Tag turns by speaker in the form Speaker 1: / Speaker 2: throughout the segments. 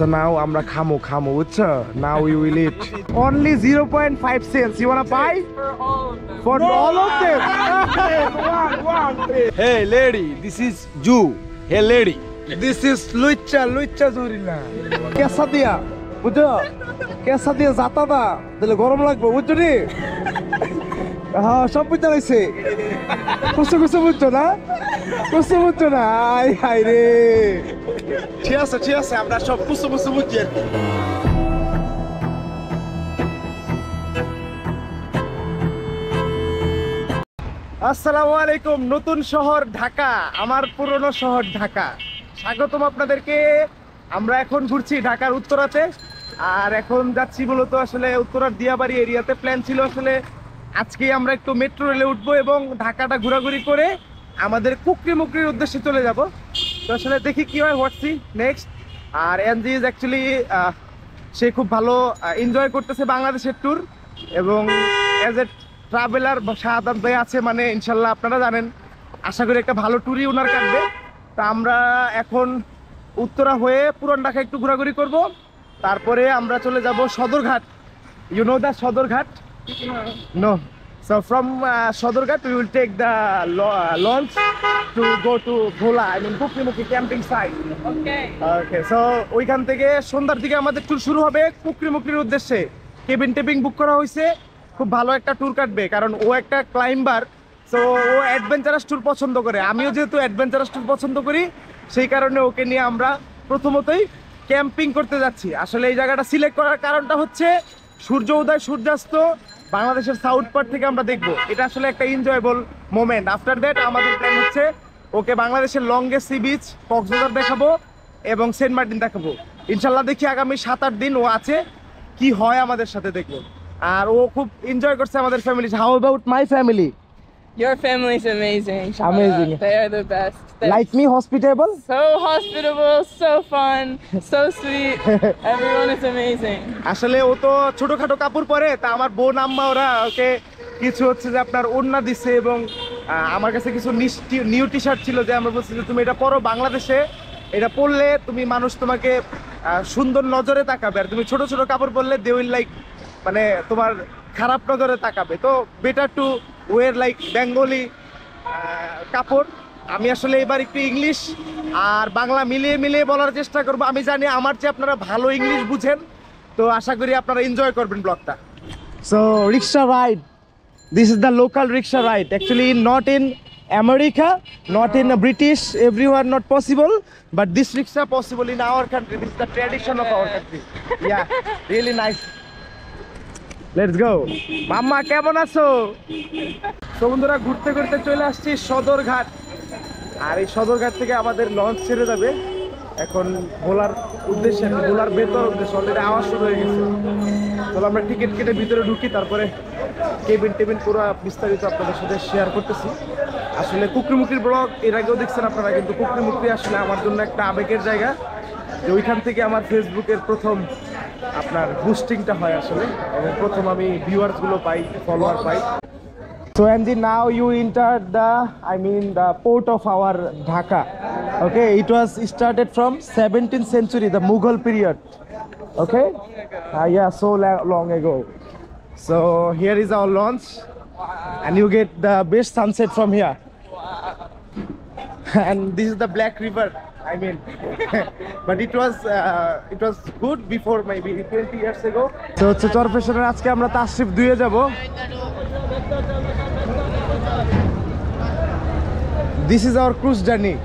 Speaker 1: So now আমরা খামো বুঝছো? Now we will eat. Only 0.5 cents. You wanna buy? For all of them.
Speaker 2: Hey lady, this is you. Hey lady.
Speaker 1: This is লুচ্চা জরিলা। কেসা দিয়া, বুঝছো? কেসা দিয়া জাতা দা, তাহলে গরম লাগবে, বুঝছো নি? হ্যাঁ, সব বুঝতে পারছি। কুসু বুঝছো না? কুসু বুঝছো না? হাই রে।
Speaker 2: ঠিক আছে, আমরা সব কুসু বুঝছি আর কি।
Speaker 1: আসসালামু আলাইকুম। নতুন শহর ঢাকা, আমার পুরনো শহর ঢাকা। স্বাগতম আপনাদেরকে। আমরা এখন ঘুরছি ঢাকার উত্তরাতে, আর এখন যাচ্ছি মূলত আসলে উত্তরার দিয়াবাড়ি এরিয়াতে। প্ল্যান ছিল আসলে আজকে আমরা একটু মেট্রো রেলে উঠবো এবং ঢাকাটা ঘোরাঘুরি করে আমাদের মুকরির উদ্দেশ্যে চলে যাব। তো আসলে দেখি কি হয়, হোয়াটসি নেক্সট। আর এনজি ইজ অ্যাকচুয়ালি সে খুব ভালো এনজয় করতেছে বাংলাদেশের ট্যুর, এবং অ্যাজ এ ট্রাভেলার শাহাদাত ভাই আছে, মানে ইনশাল্লাহ আপনারা জানেন, আশা করি একটা ভালো ট্যুরই ওনার কাটবে। তা আমরা এখন উত্তরা হয়ে পুরান ঢাকা একটু ঘোরাঘুরি করব, তারপরে আমরা চলে যাব Sadarghat. You know the Sadarghat? No. So from Shahadat we will take the launch to go to Bhola, I mean kukri camping site. Okay, so ওইখান থেকে সন্ধ্যার দিকে আমাদের ট্যুর শুরু হবে মুকরির উদ্দেশ্যে। কেবিন টেবিং বুক করা হয়েছে, খুব ভালো একটা ট্যুর কাটবে, কারণ ও একটা ক্লাইম্বার, সো ও অ্যাডভেঞ্চারাস ট্যুর পছন্দ করে। আমিও যেহেতু অ্যাডভেঞ্চারাস ট্যুর পছন্দ করি, সেই কারণে ওকে নিয়ে আমরা প্রথমতই ক্যাম্পিং করতে যাচ্ছি। আসলে এই জায়গাটা সিলেক্ট করার কারণটা হচ্ছে সূর্য উদয় সূর্যাস্ত বাংলাদেশের সাউথ পার্ট থেকে আমরা দেখবো। এটা আসলে একটা এনজয়েবল মোমেন্ট। আফটার দ্যাট আমাদের প্ল্যান হচ্ছে ওকে বাংলাদেশের লংগেস্ট সি বিচ কক্সবাজার দেখাবো এবং সেন্ট মার্টিন দেখাবো। ইনশাল্লাহ দেখি আগামী 7-8 দিন ও আছে, কি হয় আমাদের সাথে দেখবো। আর ও খুব এনজয় করছে আমাদের family. How about my family?
Speaker 3: Your family is amazing. Shahadat.
Speaker 1: Amazing.
Speaker 3: They are the best.
Speaker 1: Like me, hospitable?
Speaker 3: So hospitable, so fun, so sweet. Everyone is amazing.
Speaker 1: আসলে ও তো ছোটখাটো কাপড় পরে, তা আমার বোন আম্মা ওরা ওকে কিছু হচ্ছে যে আপনার ওড়না দিচ্ছে, এবং আমার কাছে কিছু নিউ টি শার্ট ছিল, যে আমরা বলছি যে তুমি এটা পরো, বাংলাদেশে এটা পরলে তুমি মানুষ তোমাকে সুন্দর নজরে তাকাবে, আর তুমি ছোট কাপড় পরলে দে উইল লাইক, মানে তোমার খারাপ নজরে তাকাবে। তো বেটার টু ওয়ের লাইক বেঙ্গলি কাপড়। আমি আসলে এবার একটু ইংলিশ আর বাংলা মিলিয়ে বলার চেষ্টা করবো। আমি জানি আমার চেয়ে আপনারা ভালো ইংলিশ বুঝেন, তো আশা করি আপনারা এনজয় করবেন ব্লগটা। So rickshaw ride, this is the local rickshaw ride. Actually not in America, not in British, everywhere not possible, but this rickshaw possible in our country. This is the tradition of our country. Yeah, really nice. Let's go. মাম্মা কেমন আছো? তো বন্ধুরা, ঘুরতে চলে আসছি সদরঘাট, আর এই সদরঘাট থেকে আমাদের লঞ্চ ছেড়ে যাবে এখন ভোলার উদ্দেশ্যে, ভোলার ভেতর উদ্দেশ্যে। অলরেডি আওয়াজ শুরু হয়ে গেছে। তাহলে আমরা টিকিট কেটে ভিতরে ঢুকি, তারপরে কেবিন পুরো বিস্তারিত আপনাদের সাথে শেয়ার করতেছি। আসলে মুকরির ব্লগ এর আগেও দেখছেন আপনারা, কিন্তু মুকরি আসলে আমার জন্য একটা আবেগের জায়গা, যে ওইখান থেকে আমার ফেসবুকের প্রথম আপনার বুস্টিংটা হয় আসলে, এবং প্রথম আমি ভিউয়ার্সগুলো পাই, follower pi. So Andy, now you entered the port of our Dhaka. Okay, it was started from 17th century, the Mughal period. Okay, yeah, so long ago. So here is our launch, and you get the best sunset from here. And this is the Black River. I mean, but it was good before, maybe 20 years ago. So হচ্ছে চরফেশনের আজকে আমরা তাশরিফ দুয়ে যাব। This is our cruise journey.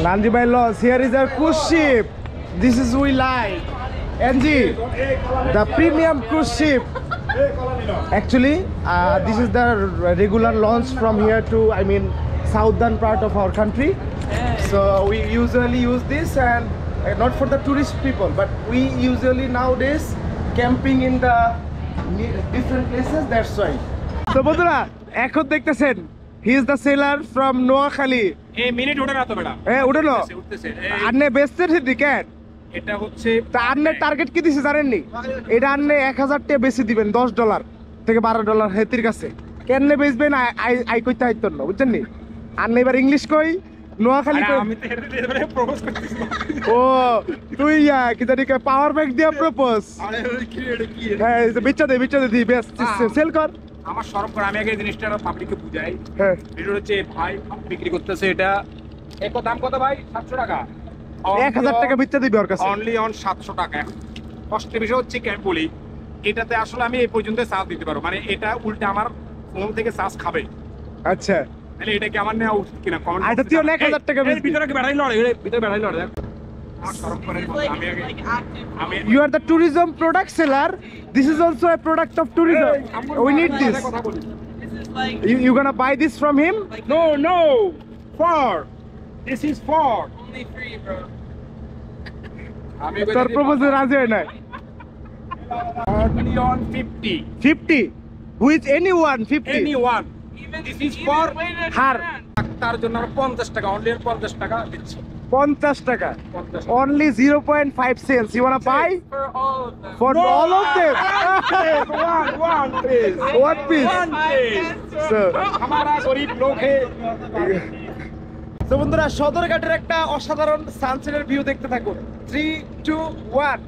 Speaker 1: Nandi by Laws. Here is our cruise ship. This is we like. NG, the premium cruise ship. Actually, this is the regular launch from here to, I mean, southern part of our country. So we usually use this, and not for the tourist people, but we usually nowadays camping in the different places. That's why. So বন্ধুরা, এখন দেখতেছেন he is the seller from Noakhali.
Speaker 2: এই minute ওঠে না তো বেটা?
Speaker 1: উঠে না, আন্নে বেচতেন দিকেন।
Speaker 2: এটা হচ্ছে
Speaker 1: তা আন্নের টার্গেট কি দিছে জানেননি? এটা আন্নে 1000 টাকা বেশি দিবেন, $10 থেকে $12 হেতির কাছে। কেন বেচবেন আই কইতে হইতো না, বুঝছেন নি? আন্নে এবার ইংলিশ কই নোয়াখালী
Speaker 2: আমি তো এটা প্রপোজ করতেছি
Speaker 1: ও তুই কি জানি পাওয়ার ব্যাংক দিয়ে প্রপোজ
Speaker 2: আরে কি এটা কি
Speaker 1: হ্যাঁ বিচ্ছা দে দি বেশ সেল কর
Speaker 2: আমার শরম করে আমি আগে এই জিনিসটা পাবলিককে বুঝাই
Speaker 1: হ্যাঁ
Speaker 2: এটা হচ্ছে ভাই বিক্রি করতেছে এটা এর দাম কত ভাই 700 টাকা
Speaker 1: 1000 টাকা বিচ্ছা দিবি ওর কাছে
Speaker 2: অনলি অন 700 টাকা কষ্টের বিষয় হচ্ছে কি আমি বলি এটাতে আসলে আমি এই পর্যন্ত চার্জ দিতে পারবো মানে এটা উল্টে আমার ফোন থেকে চার্জ খাবে
Speaker 1: আচ্ছা
Speaker 2: তাহলে এটা কি আমার নেওয়া উচিত কিনা কমেন্ট
Speaker 1: এটা তুই 1000 টাকা
Speaker 2: এর ভিতরে কি ব্যাটারি লড়ে এর ভিতরে ব্যাটারি লড়ে আমার শরম করে আমি আগে আমি
Speaker 1: you are the tourism product seller. This is also a product of tourism. We need this.
Speaker 2: কথা বলি
Speaker 3: This is like
Speaker 1: You gonna buy this from him?
Speaker 2: no for this is for
Speaker 3: only free, bro.
Speaker 2: আমি
Speaker 1: তোর প্রপোজে রাজি হয় না
Speaker 2: only on 50
Speaker 1: 50 with anyone 50
Speaker 2: anyone
Speaker 3: Even
Speaker 2: this is for
Speaker 1: হার
Speaker 2: তার জন্য আমরা 50 টাকা অনলি 50 টাকা দিচ্ছি
Speaker 1: 50 টাকা
Speaker 2: 50
Speaker 1: only 0.5 cents. You wanna buy
Speaker 3: for all of them.
Speaker 1: for all of them?
Speaker 2: one please
Speaker 1: One piece.
Speaker 2: one please
Speaker 1: So,
Speaker 2: हमारा गरीब लोग है
Speaker 1: তো বন্ধুরা সদরঘাটের একটা অসাধারণ সানসেটের ভিউ দেখতে থাকুন 3 2 1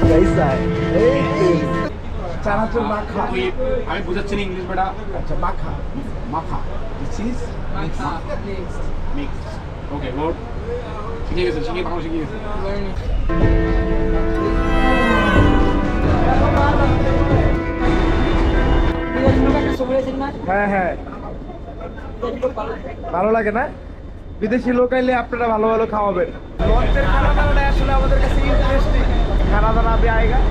Speaker 1: कैसा है চানাচুর মাখা
Speaker 2: আমি বুঝাচ্ছি না ইংলিশ বেটা
Speaker 1: আচ্ছা মাখা
Speaker 2: মাথা this is mix okay good শিখে গেছে শিখে ভালো শিখে গেছে
Speaker 1: হ্যাঁ হ্যাঁ ভালো লাগে না বিদেশি লোক আইলে আপনারা ভালো ভালো খাওয়াবেন লঞ্চের খানা দানাটা আসলে আমাদের কাছে ইন্টারেস্টিং খানা দানা আবে আয়েগা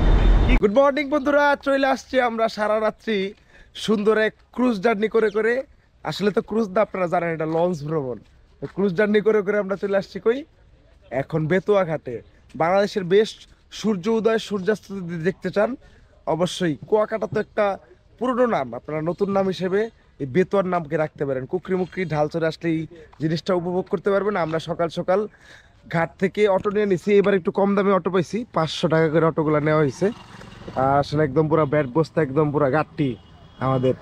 Speaker 1: গুড মর্নিং বন্ধুরা চলে আসছি আমরা সারা রাত্রি সুন্দর এক ক্রুজ জার্নি করে করে আসলে তো ক্রুজ না আপনারা জানেন এটা লঞ্চ ভ্রমণ ক্রুজ জার্নি করে করে আমরা চলে আসছি কই এখন বেতুয়া ঘাটে বাংলাদেশের বেস্ট সূর্য উদয় সূর্যাস্ত যদি দেখতে চান অবশ্যই কুয়াকাটা তো একটা পুরনো নাম আপনারা নতুন নাম হিসেবে এই বেতুয়ার নামকে রাখতে পারেন কুকরি মুকরি ঢাল চড়ে আসলে এই জিনিসটা উপভোগ করতে পারবেন আমরা সকাল সকাল ঘাট থেকে অটো নিয়ে নিছি এবার একটু কম দামে অটো পাইছি 500 টাকা করে অটোগুলো নেওয়া হয়েছে আসলে একদম পুরো ব্যাট বস্তা একদম পুরো ঘাটটি আমাদের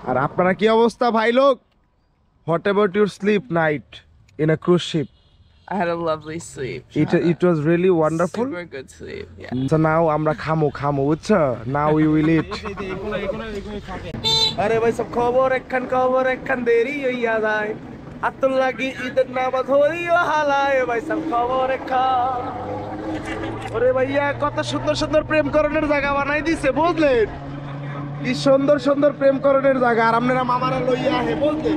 Speaker 1: আর আপনারা কি অবস্থা ভাই লোক what about your sleep night in a cruise ship
Speaker 3: I had a lovely sleep.
Speaker 1: it was really wonderful
Speaker 3: Super good sleep. Yeah.
Speaker 1: so now আমরা খামো বুঝছো now we will eat আরে ভাই সব খবর একখান দেরি হইয়া যায় আত্মল লাগি ঈদের নামাজ হইও হালায় ভাই সব খবর একখান ওরে ভাইয়া কত সুন্দর সুন্দর প্রেম করণের জায়গা বানাই দিছে বুঝলেন কি সুন্দর সুন্দর প্রেম করণের জায়গা আর আপনারা মামারা লইয়া আহে বলতে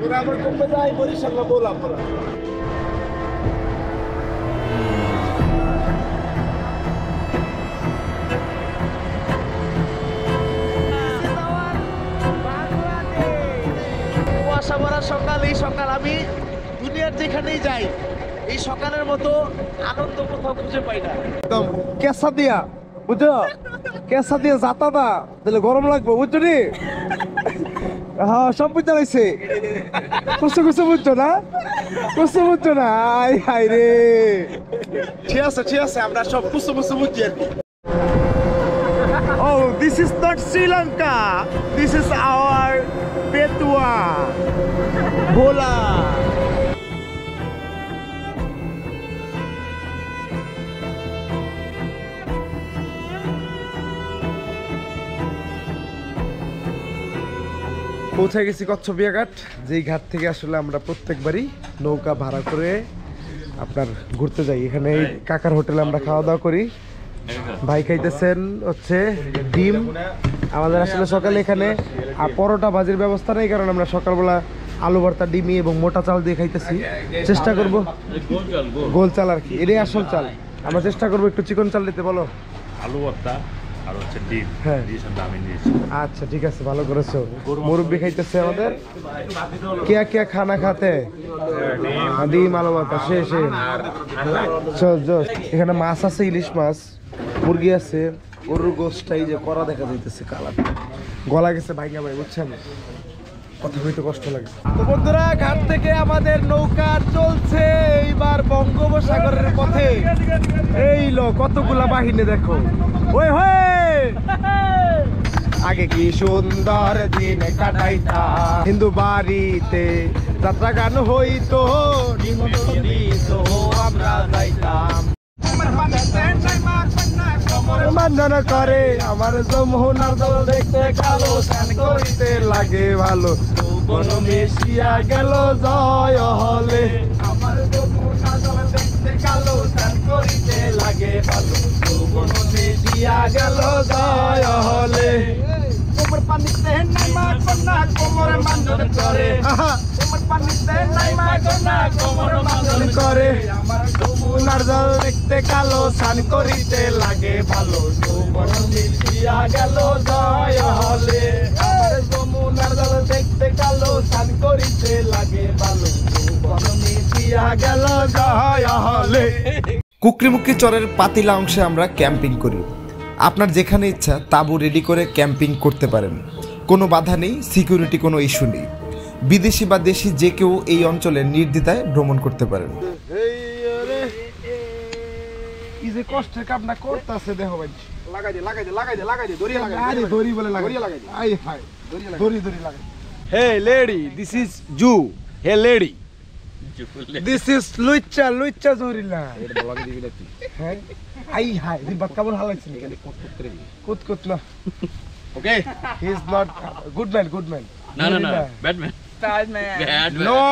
Speaker 1: এরা আবার কমে যায় বরিশাল না বললাম আমরা কুয়াশা ভরা সকাল এই সকাল আমি দুনিয়ার যেখানেই যাই এই সকালের মতো আনন্দ কোথাও খুঁজে পাই না একদম কেসা দিয়া বুঝছো কেসা দিয়া যাতা দা তাহলে গরম লাগবে বুঝছো নি হ্যাঁ সব বুঝতে লাগছে কুসু বুঝছো না আই রে
Speaker 2: ঠিক আছে আমরা সব কুসু বুঝছি আর কি
Speaker 1: Oh, this is not Sri Lanka. This is our Betua. Bola. পৌঁছে গেছি কচ্ছপিয়া ঘাট যেই ঘাট থেকে আসলে আমরা প্রত্যেকবারই নৌকা ভাড়া করে আপনার ঘুরতে যাই এখানে এই কাকার হোটেলে আমরা খাওয়া দাওয়া করি ভাই খাইতেছেন হচ্ছে ডিম আমাদের আসলে সকালে এখানে পরোটা ভাজির ব্যবস্থা নেই কারণ আমরা সকালবেলা আলু ভর্তা ডিমি এবং মোটা চাল দিয়ে খাইতেছি চেষ্টা করব গোল চাল আর কি এটাই আসল চাল আমরা চেষ্টা করবো একটু চিকন চাল দিতে বলো
Speaker 4: আলু ভর্তা আর হচ্ছে ডিম
Speaker 1: হ্যাঁ
Speaker 4: আমি নিয়েছি
Speaker 1: আচ্ছা ঠিক আছে ভালো করেছো মুরব্বি খাইতেছে আমাদের क्या क्या खाना खाते हैं ডিম আলু ভর্তা শেষ চল চল এখানে মাছ আছে ইলিশ মাছ মুরগি আছে গরুর গোশটাই যে করা দেখা যাইতেছে কালার গলা গেছে ভাইঙ্গা ভাই বুঝছেন কথা বলতে কষ্ট লাগে। তো বন্ধুরা, ঘাট থেকে আমাদের নৌকা চলছে এইবার বঙ্গোপসাগরের পথে। এই লো কতগুলা বাহিনী দেখো, ওই হয়ে আগে কি সুন্দর দিন কাটাইতাম, হিন্দু বাড়িতে যাত্রা গান হইতো, আমরা যাইতাম মানজনা করে আমার যমুনার জল দেখতে কালো, স্নান করিতে লাগে ভালো, কোন মিশিয়া গেল জয় হলে, আমার যমুনার জল দেখতে কালো, স্নান করিতে লাগে ভালো, কোন মিশিয়া গেল জয় হলে, কোমর পানিতে নাইমা কন্যা কোমর মানজন করে, কোমর পানিতে নাইমা কন্যা কোমর মানজন করে, আমার যমুনার জল দেখতে কালো, স্নান করিতে লাগে ভালো, কোন মিশিয়া গেল জয় হলে, আমার যমুনার জল দেখতে কালো, স্নান করিতে লাগে ভালো, কোন মিশিয়া গেল জয় হলে।
Speaker 5: কুকরিমুকরি চরের পাতিলা অংশে আমরা ক্যাম্পিং করি। আপনার যেখানে ইচ্ছা তাঁবু রেডি করে ক্যাম্পিং করতে পারেন, কোনো বাধা নেই, সিকিউরিটি কোনো ইস্যু নেই। বিদেশি বা দেশি যে কেউ এই অঞ্চলে নির্দ্বিধায় ভ্রমণ করতে পারেন।
Speaker 1: এই যে কষ্টের কামটা করতেছে দেখো ভাই, Hey lady, this is Jew. Hey lady, this is Lucha Zorilla. হ্যাঁ আই হাই দিন বাদ কেমন হালাইছেন কুত না। Okay, he is not good man.
Speaker 6: No, bad man.
Speaker 3: Bad man.
Speaker 1: No,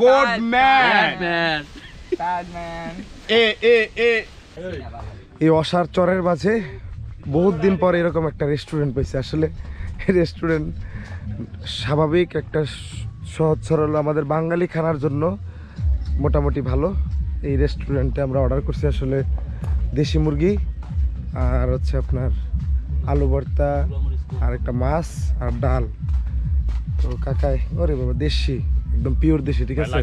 Speaker 1: good man.
Speaker 3: Bad man.
Speaker 1: এই অসার চরের মাঝে বহুত দিন পর এরকম একটা রেস্টুরেন্ট পেয়েছে। আসলে রেস্টুরেন্ট স্বাভাবিক একটা সহজ সরল আমাদের বাঙালি খানার জন্য মোটামুটি ভালো। এই রেস্টুরেন্টে আমরা অর্ডার করছি আসলে দেশি মুরগি আর হচ্ছে আপনার আলু ভর্তা আর একটা মাছ আর ডাল। তো কাকাই ওরে বাবা দেশি, একদম পিওর দেশি, ঠিক আছে?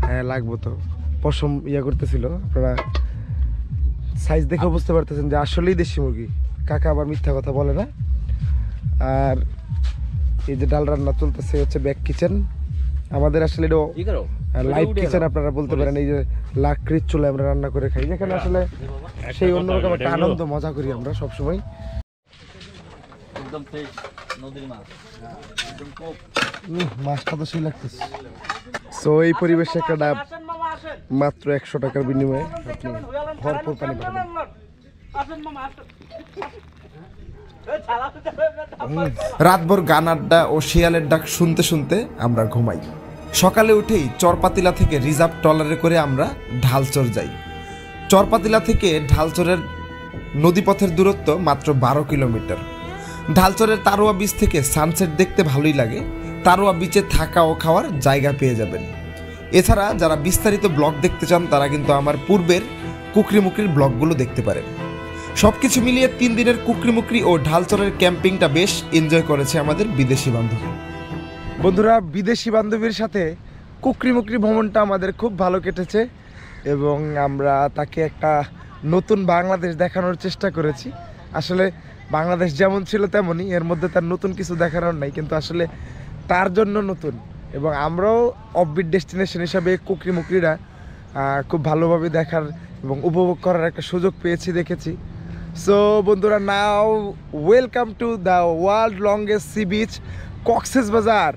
Speaker 1: হ্যাঁ লাগবো তো। পশম ইয়া করতেছিল, আপনারা সাইজ দেখে বুঝতে পারতেছেন যে আসলেই দেশি মুরগি। কাকা আবার মিথ্যা কথা বলে না। আর এই যে ডাল রান্না চলতেছে হচ্ছে ব্যাক কিচেন আমাদের, আসলে এটা লাইভ কিচেন আপনারা বলতে পারেন। এই যে লাকড়ির চুলায় আমরা রান্না করে খাই, যেখানে আসলে সেই অন্যরকম একটা আনন্দ মজা করি আমরা সবসময়। মাছটা তো সেই লাগতেছে। সো এই পরিবেশে একটা ডাব মাত্র 100 টাকার বিনিময়ে আপনি ভরপুর পানি পাবেন।
Speaker 5: রাতভর গান আড্ডা ও শিয়ালের ডাক শুনতে শুনতে আমরা ঘুমাই। সকালে উঠেই চরপাতিলা থেকে রিজার্ভ ট্রলারে করে আমরা ঢালচর যাই। চরপাতিলা থেকে ঢালচরের নদীপথের দূরত্ব মাত্র 12 কিলোমিটার। ঢালচরের তারোয়া বিচ থেকে সানসেট দেখতে ভালোই লাগে। তারোয়া বিচে থাকা ও খাওয়ার জায়গা পেয়ে যাবেন। এছাড়া যারা বিস্তারিত ব্লগ দেখতে চান তারা কিন্তু আমার পূর্বের কুকরিমুকরির ব্লগগুলো দেখতে পারেন। সব কিছু মিলিয়ে 3 দিনের কুকরিমুকরি ও ঢালচরের ক্যাম্পিংটা বেশ এনজয় করেছে আমাদের বিদেশি বান্ধবী।
Speaker 1: বন্ধুরা, বিদেশি বান্ধবীর সাথে কুকরিমুকরি ভ্রমণটা আমাদের খুব ভালো কেটেছে এবং আমরা তাকে একটা নতুন বাংলাদেশ দেখানোর চেষ্টা করেছি। আসলে বাংলাদেশ যেমন ছিল তেমনই, এর মধ্যে তার নতুন কিছু দেখানোর নাই, কিন্তু আসলে তার জন্য নতুন। এবং আমরাও অফবিট ডেস্টিনেশন হিসাবে কুকরিমুকরিরা খুব ভালোভাবে দেখার এবং উপভোগ করার একটা সুযোগ পেয়েছি, দেখেছি। সো বন্ধুরা, now welcome to the world longest sea beach Cox's Bazar.